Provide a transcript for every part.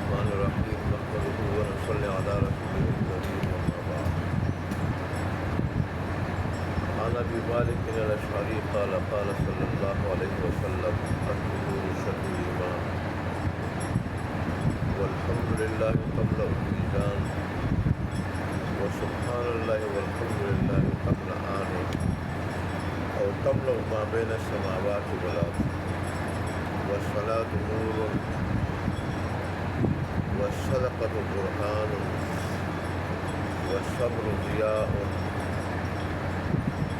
الرحمن الرحيم نحمده ونصلي على رسوله الكريم أما بعد. عن أبي مالك الأشعري قال قال صلى الله عليه وسلم الطهور شطر الإيمان والحمد لله قبل الميزان وسبحان الله والحمد لله قبل آنه أو قبل ما بين السماوات والأرض والصلاة نور والصدقة برهان والصبر ضياء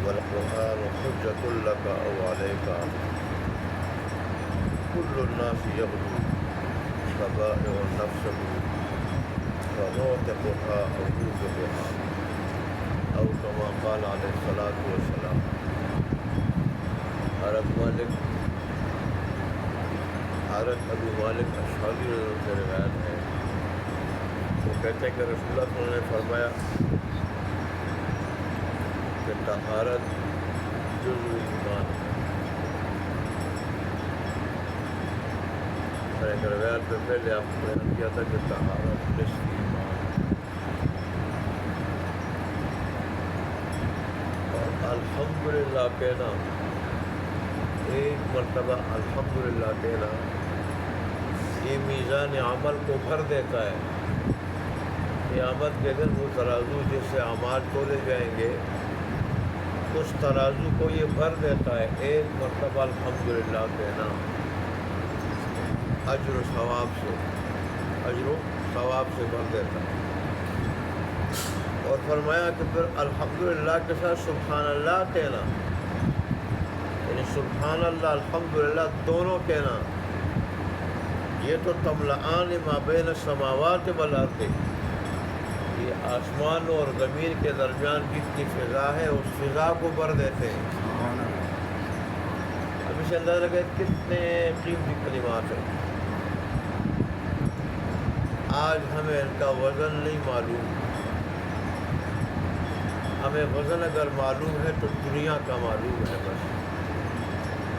والقرآن حجة لك أو عليك. كل الناس يغدو فبائع نفسه فموتقها أو موجبها أو كما قال عليه الصلاة والسلام. حضرت ابو مالک اشعری سے روایت ہے، وہ کہتے ہیں کہ رسول اللہ صلی اللہ علیہ وسلم نے فرمایا کہ طہارت جزء ایمان ہے. میں ایک روایت پہ پہلے آپ کو بیان کیا تھا کہ طہارت نصف ایمان ہے. اور الحمدللہ کہنا، ایک مرتبہ الحمدللہ کہنا، یہ میزان عمل کو بھر دیتا ہے. قیامت کے دن وہ ترازو جس سے اعمال تولے جائیں گے، اس ترازو کو یہ بھر دیتا ہے. ایک مرتبہ الحمدللہ کہنا اجر و ثواب سے بھر دیتا ہے. اور فرمایا کہ پھر الحمدللہ کے ساتھ سبحان اللہ کہنا، یعنی سبحان اللہ الحمدللہ دونوں کہنا، یہ تو تملآن ما بین السماوات والارض، یہ آسمان اور زمین کے درمیان جتنی فضا ہے اس فضا کو بھر دیتے ہیں. اب اسے اندازہ لگے کتنے قیمتی کلمات ہیں. آج ہمیں ان کا وزن نہیں معلوم. ہمیں وزن اگر معلوم ہے تو دنیا کا معلوم ہے، بس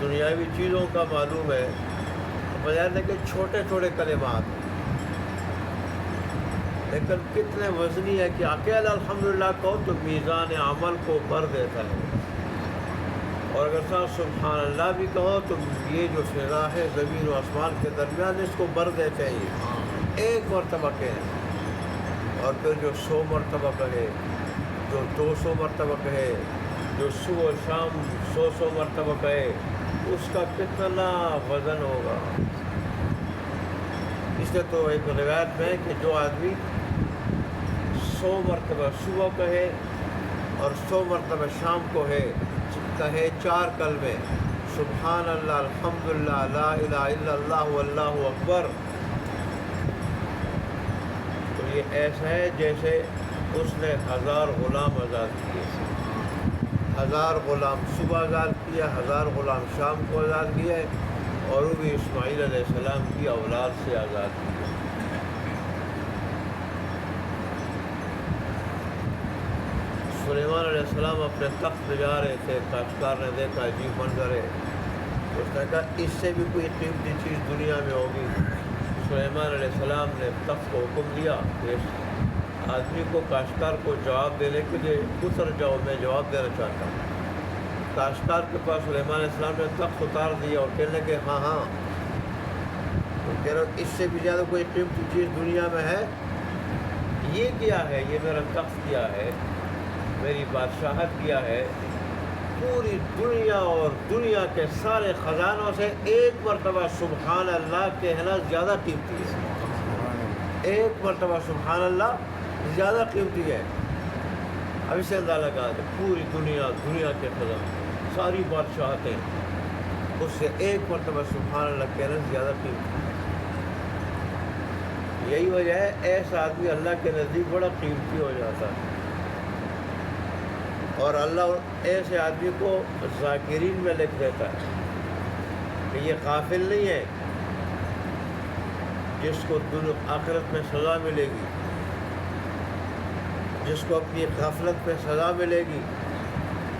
دنیاوی چیزوں کا معلوم ہے، بجائے کہ چھوٹے چھوٹے کلمات، لیکن کتنے وزنی ہے کہ اکیلا الحمدللہ کہو تو میزان عمل کو بھر دیتا ہے. اور اگر ساتھ سبحان اللہ بھی کہو تو یہ جو فضا ہے زمین و آسمان کے درمیان اس کو بھر دیتے ہیں. یہ ایک مرتبہ کہیں، اور پھر جو 100 مرتبہ کہے، جو 200 مرتبہ کہے، جو صبح و شام 100 مرتبہ کہے، اس کا کتنا وزن ہوگا. اس لیے تو ایک روایت میں ہے کہ جو آدمی 100 مرتبہ صبح کہے اور 100 مرتبہ شام کو کہے 4 کلمے سبحان اللہ الحمدللہ لا الہ الا اللہ واللہ اکبر، تو یہ ایسا ہے جیسے اس نے 1000 غلام آزاد کیے. 1000 غلام صبح آزاد کیا، 1000 غلام شام کو آزاد کیا، اور وہ بھی اسماعیل علیہ السلام کی اولاد سے آزاد کیا. سلیمان علیہ السلام اپنے تخت پہ جا رہے تھے، کاشتکار نے دیکھا عجیب منظر ہے، اس نے کہا اس سے بھی کوئی قیمتی چیز دنیا میں ہوگی. سلیمان علیہ السلام نے تخت کو حکم دیا کہ آدمی کو کاشتکار کو جواب دینے کے لیے اتر جاؤ، میں جواب دینا چاہتا ہوں. کاشتکار کے پاس سلیمان علیہ السلام نے تخت اتار دیا اور کہنے لگے ہاں تو کہہ رہا اس سے بھی زیادہ کوئی قیمتی چیز دنیا میں ہے؟ یہ کیا ہے؟ یہ میرا تخت کیا ہے، میری بادشاہت کیا ہے. پوری دنیا اور دنیا کے سارے خزانوں سے ایک مرتبہ سبحان اللہ کہنا زیادہ قیمتی ہے. ایک مرتبہ سبحان اللہ زیادہ قیمتی ہے. اب اسے اندازہ لگا کہ پوری دنیا کے خزانے، ساری بادشاہتیں، اس سے ایک مرتبہ سبحان اللہ کہنا زیادہ قیمتی ہے. یہی وجہ ہے ایسا آدمی اللہ کے نزدیک بڑا قیمتی ہو جاتا ہے. اور اللہ ایسے آدمی کو ذاکرین میں لکھ دیتا ہے کہ یہ غافل نہیں ہے جس کو آخرت میں سزا ملے گی، جس کو اپنی غفلت میں سزا ملے گی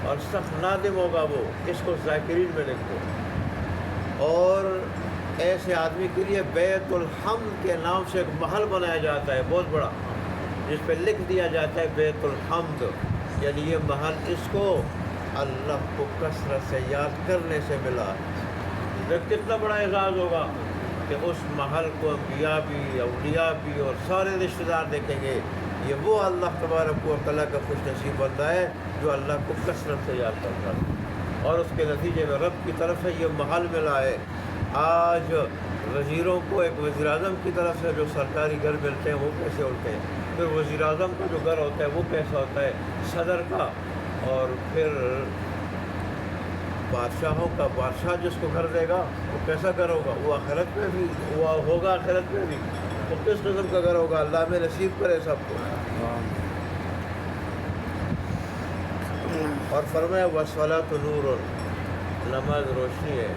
اور سخت نادم ہوگا، وہ اس کو ذاکرین میں لکھ دو. اور ایسے آدمی کے لیے بیت الحمد کے نام سے ایک محل بنایا جاتا ہے بہت بڑا، جس پہ لکھ دیا جاتا ہے بیت الحمد، یعنی یہ محل اس کو اللہ کو کثرت سے یاد کرنے سے ملا۔ کتنا بڑا اعزاز ہوگا کہ اس محل کو انبیاء بھی، اولیاء بھی اور سارے رشتہ دار دیکھیں گے۔ یہ وہ اللہ تبارک و تعالیٰ کا خوش نصیب بندہ ہے جو اللہ کو کثرت سے یاد کرتا ہے، اور اس کے نتیجے میں رب کی طرف سے یہ محل ملا ہے۔ آج وزیروں کو ایک وزیر اعظم کی طرف سے جو سرکاری گھر ملتے ہیں وہ کیسے ہوتے ہیں، پھر وزیر اعظم کا جو گھر ہوتا ہے وہ کیسا ہوتا ہے، صدر کا، اور پھر بادشاہوں کا بادشاہ جس کو گھر دے گا وہ کیسا گھر ہوگا، وہ آخرت میں بھی وہ ہوگا، آخرت میں بھی وہ کس قسم کا گھر ہوگا، اللہ میں نصیب کرے سب کو۔ اور فرمایا وَالصَّلَاةُ نُورٌ، نماز روشنی ہے۔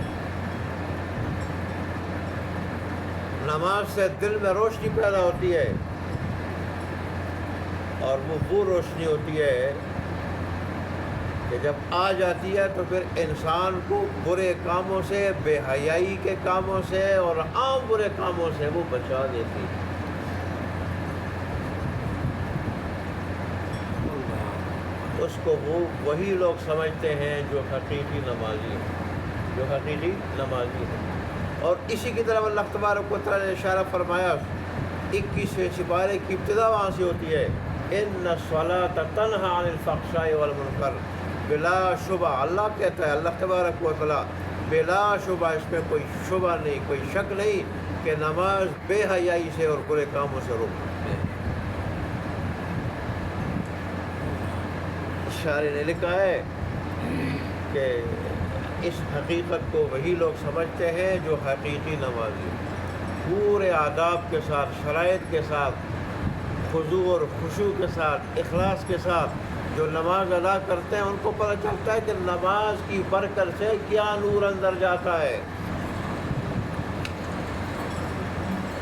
نماز سے دل میں روشنی پیدا ہوتی ہے، اور وہ روشنی ہوتی ہے کہ جب آ جاتی ہے تو پھر انسان کو برے کاموں سے، بے حیائی کے کاموں سے اور عام برے کاموں سے وہ بچا دیتی ہے۔ اس کو وہی لوگ سمجھتے ہیں جو حقیقی نمازی ہیں، جو حقیقی نمازی ہیں۔ اور اسی کی طرف اللہ تبارک و تعالیٰ نے اشارہ فرمایا 21ویں سپارے کی ابتدا وہاں سے ہوتی ہے، ان الصلاۃ تنہی عن الفحشاء والمنکر، بلا شبہ اللہ کہتا ہے، اللہ تبارک و تعالیٰ بلا شبہ، اس میں کوئی شبہ نہیں، کوئی شک نہیں کہ نماز بے حیائی سے اور برے کاموں سے روکتی ہے۔ شاعر نے لکھا ہے کہ اس حقیقت کو وہی لوگ سمجھتے ہیں جو حقیقی نمازی، پورے آداب کے ساتھ، شرائط کے ساتھ، خضوع اور خشوع کے ساتھ، اخلاص کے ساتھ جو نماز ادا کرتے ہیں، ان کو پتہ چلتا ہے کہ نماز کی برکت سے کیا نور اندر جاتا ہے۔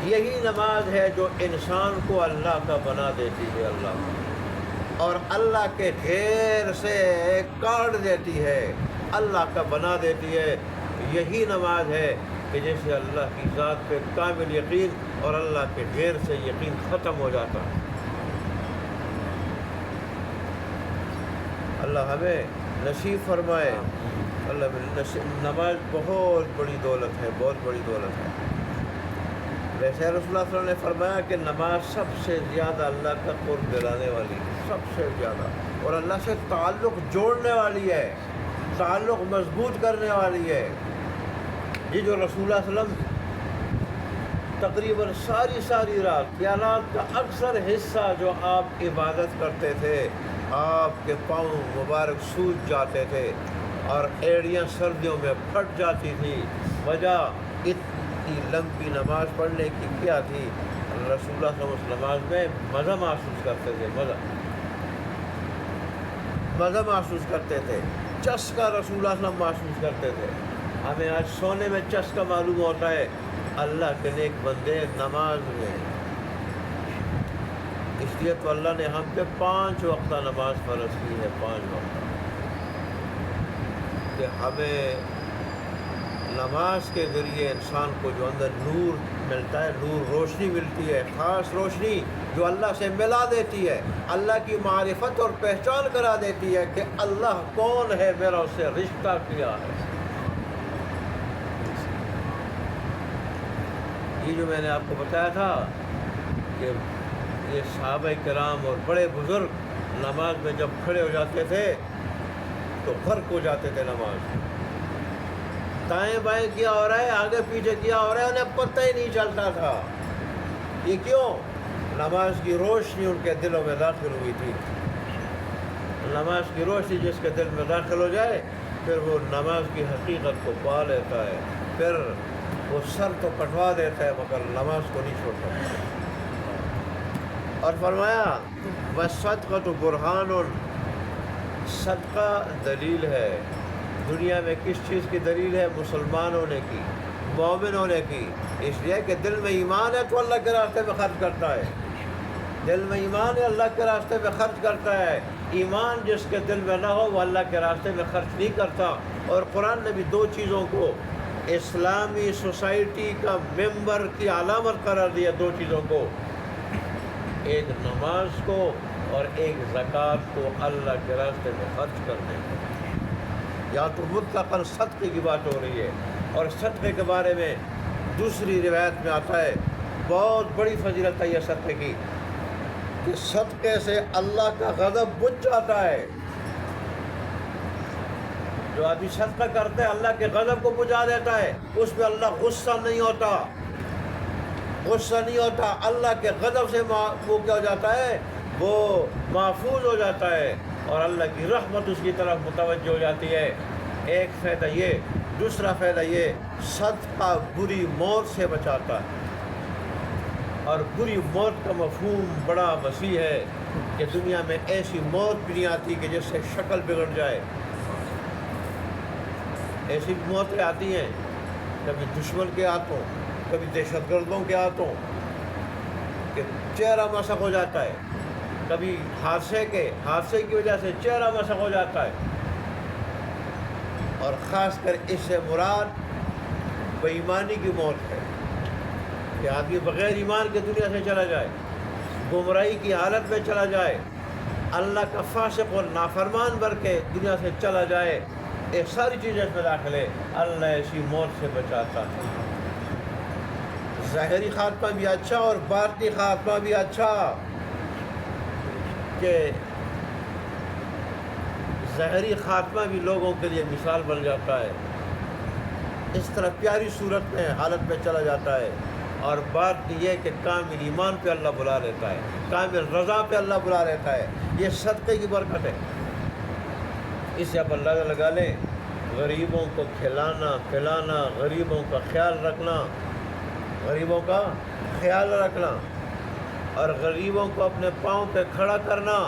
یہی نماز ہے جو انسان کو اللہ کا بنا دیتی ہے، اور اللہ کے گھیر سے کاٹ دیتی ہے، اللہ کا بنا دیتی ہے۔ یہی نماز ہے کہ جیسے اللہ کی ذات پہ کامل یقین اور اللہ کے گھیر سے یقین ختم ہو جاتا ہے۔ اللہ ہمیں نصیب فرمائے۔ نماز بہت بڑی دولت ہے، بہت بڑی دولت ہے۔ ویسے رسول اللہ صلی اللہ علیہ وسلم نے فرمایا کہ نماز سب سے زیادہ اللہ کا قرب دلانے والی ہے، سب سے زیادہ، اور اللہ سے تعلق جوڑنے والی ہے، تعلق مضبوط کرنے والی ہے۔ یہ جو رسول اللہ صلی اللہ علیہ وسلم تقریباً ساری رات خیالات کا اکثر حصہ جو آپ عبادت کرتے تھے، آپ کے پاؤں مبارک سوج جاتے تھے اور ایڑیاں سردیوں میں پھٹ جاتی تھی۔ وجہ اتنی لمبی نماز پڑھنے کی کیا تھی؟ رسول اللہ صلی اللہ علیہ وسلم نماز میں مزہ محسوس کرتے تھے، مزہ محسوس کرتے تھے، چسکا رسول اللہ صلی اللہ علیہ وسلم محسوس کرتے تھے۔ ہمیں آج سونے میں چسکا معلوم ہوتا ہے، اللہ کے نیک بندے نماز میں، اس لیے تو اللہ نے ہم پہ 5 وقتہ نماز فرض کی ہے، 5 وقتہ، کہ ہمیں نماز کے ذریعے انسان کو جو اندر نور ملتا ہے، نور روشنی ملتی ہے، خاص روشنی جو اللہ سے ملا دیتی ہے، اللہ کی معرفت اور پہچان کرا دیتی ہے کہ اللہ کون ہے، میرا اس سے رشتہ کیا ہے۔ یہ جو میں نے آپ کو بتایا تھا کہ یہ صحابہ کرام اور بڑے بزرگ نماز میں جب کھڑے ہو جاتے تھے تو غرق ہو جاتے تھے نماز، دائیں بائیں کیا ہو رہا ہے، آگے پیچھے کیا ہو رہا ہے، انہیں پتہ ہی نہیں چلتا تھا۔ یہ کیوں؟ نماز کی روشنی ان کے دلوں میں داخل ہوئی تھی۔ نماز کی روشنی جس کے دل میں داخل ہو جائے پھر وہ نماز کی حقیقت کو پا لیتا ہے، پھر وہ سر تو کٹوا دیتا ہے مگر نماز کو نہیں چھوڑتا۔ اور فرمایا وَالصَّدْقَةُ بُرْهَانٌ، صدقہ دلیل ہے۔ دنیا میں کس چیز کی دلیل ہے؟ مسلمان ہونے کی، مومن ہونے کی۔ اس لیے کہ دل میں ایمان ہے تو اللہ کے راستے میں خرچ کرتا ہے، دل میں ایمان ہے اللہ کے راستے میں خرچ کرتا ہے۔ ایمان جس کے دل میں نہ ہو وہ اللہ کے راستے میں خرچ نہیں کرتا۔ اور قرآن نے بھی 2 چیزوں کو اسلامی سوسائٹی کا ممبر کی علامت قرار دیا دو چیزوں کو، ایک نماز کو اور ایک زکوٰۃ کو اللہ کے راستے میں خرچ کرنے کو۔ یا تو مطلقاً صدقے کی بات ہو رہی ہے، اور صدقے کے بارے میں دوسری روایت میں آتا ہے، بہت بڑی فضیلت ہے یہ صدقے کی، کہ صدقے سے اللہ کا غضب بجھ جاتا ہے۔ جو آدمی صدقہ کرتا ہے اللہ کے غضب کو بجھا دیتا ہے، اس پہ اللہ غصہ نہیں ہوتا، اللہ کے غضب سے وہ کیا ہو جاتا ہے، وہ محفوظ ہو جاتا ہے، اور اللہ کی رحمت اس کی طرف متوجہ ہو جاتی ہے۔ ایک فائدہ یہ، دوسرا فائدہ یہ، صدقہ بری موت سے بچاتا ہے، اور بری موت کا مفہوم بڑا وسیع ہے کہ دنیا میں ایسی موت بھی نہیں آتی کہ جس سے شکل بگڑ جائے۔ ایسی موتیں آتی ہیں، کبھی دشمن کے ہاتھوں، کبھی دہشت گردوں کے ہاتھوں، کہ چہرہ مسخ ہو جاتا ہے، کبھی حادثے کی وجہ سے چہرہ مسخ ہو جاتا ہے، اور خاص کر اس سے مراد بے ایمانی کی موت ہے، کہ آدمی بغیر ایمان کے دنیا سے چلا جائے، گمراہی کی حالت میں چلا جائے، اللہ کا فاسق اور نافرمان بن کے دنیا سے چلا جائے، یہ ساری چیزیں اس میں داخل ہے۔ اللہ ایسی موت سے بچاتا ہے، ظاہری خاتمہ بھی اچھا اور باطنی خاتمہ بھی اچھا، کہ ظاہری خاتمہ بھی لوگوں کے لیے مثال بن جاتا ہے، اس طرح پیاری صورت میں حالت میں چلا جاتا ہے، اور بات یہ کہ کامل ایمان پہ اللہ بلا لیتا ہے، کامل رضا پہ اللہ بلا لیتا ہے۔ یہ صدقے کی برکت ہے۔ اس سے آپ اندازہ لگا لیں، غریبوں کو کھلانا پلانا، غریبوں کا خیال رکھنا، اور غریبوں کو اپنے پاؤں پہ کھڑا کرنا،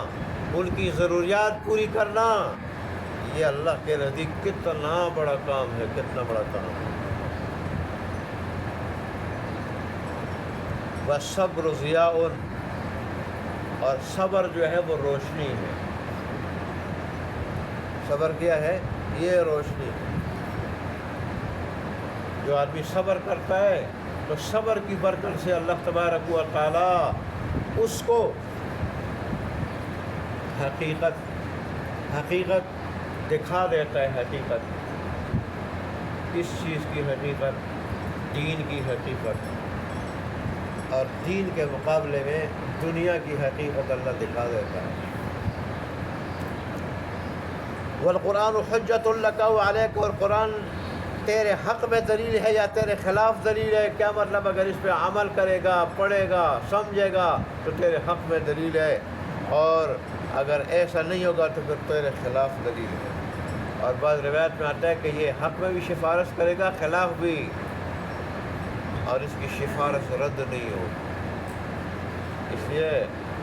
ان کی ضروریات پوری کرنا، یہ اللہ کے نزدیک کتنا بڑا کام ہے، کتنا بڑا کام ہے۔ وَالصَّبْرُ ضِيَاءٌ، اور صبر جو ہے وہ روشنی ہے۔ صبر کیا ہے؟ یہ روشنی۔ جو آدمی صبر کرتا ہے تو صبر کی برکت سے اللہ تبارک و تعالی اس کو حقیقت دکھا دیتا ہے۔ حقیقت کس چیز کی حقیقت؟ دین کی حقیقت، اور دین کے مقابلے میں دنیا کی حقیقت اللہ دکھا دیتا ہے۔ والقرآن حجۃ لک وعلیک، اور قرآن تیرے حق میں دلیل ہے یا تیرے خلاف دلیل ہے۔ کیا مطلب؟ اگر اس پہ عمل کرے گا، پڑھے گا، سمجھے گا تو تیرے حق میں دلیل ہے، اور اگر ایسا نہیں ہوگا تو پھر تیرے خلاف دلیل ہے۔ اور بعض روایت میں آتا ہے کہ یہ حق میں بھی سفارش کرے گا، خلاف بھی، اور اس کی سفارش رد نہیں ہوگی۔ اس لیے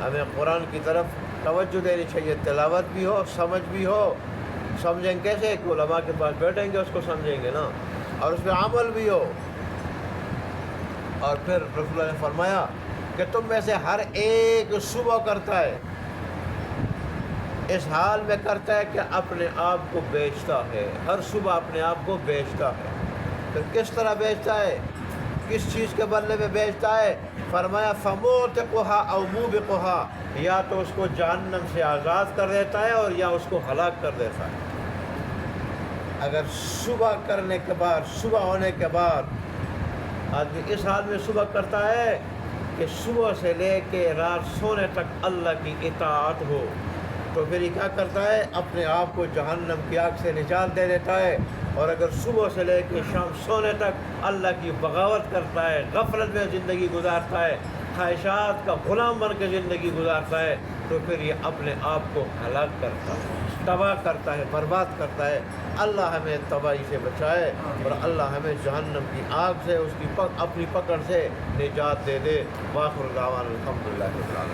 ہمیں قرآن کی طرف توجہ دینی چاہیے، تلاوت بھی ہو، سمجھ بھی ہو۔ سمجھیں کیسے؟ کہ علماء کے پاس بیٹھیں گے، اس کو سمجھیں گے نا، اور اس پہ عمل بھی ہو۔ اور پھر رسول اللہ نے فرمایا کہ تم میں سے ہر ایک صبح کرتا ہے، اس حال میں کرتا ہے کہ اپنے آپ کو بیچتا ہے، ہر صبح اپنے آپ کو بیچتا ہے۔ پھر کس طرح بیچتا ہے؟ کس چیز کے بدلے میں بیچتا ہے؟ فرمایا فَمُوتِقُهَا أَوْ مُوبِقُهَا، یا تو اس کو جہنم سے آزاد کر دیتا ہے اور یا اس کو ہلاک کر دیتا ہے۔ اگر صبح کرنے کے بعد، صبح ہونے کے بعد آدمی اس حال میں صبح کرتا ہے کہ صبح سے لے کے رات سونے تک اللہ کی اطاعت ہو، تو پھر یہ کیا کرتا ہے؟ اپنے آپ کو جہنم کی آگ سے نجات دے دیتا ہے۔ اور اگر صبح سے لے کے شام سونے تک اللہ کی بغاوت کرتا ہے، غفلت میں زندگی گزارتا ہے، خواہشات کا غلام بن کے زندگی گزارتا ہے، تو پھر یہ اپنے آپ کو ہلاک کرتا ہے، تباہ کرتا ہے، برباد کرتا ہے۔ اللہ ہمیں تباہی سے بچائے، اور اللہ ہمیں جہنم کی آگ سے، اس کی اپنی پکڑ سے نجات دے دے۔ وآخر دعوانا الحمدللہ رب العالمین۔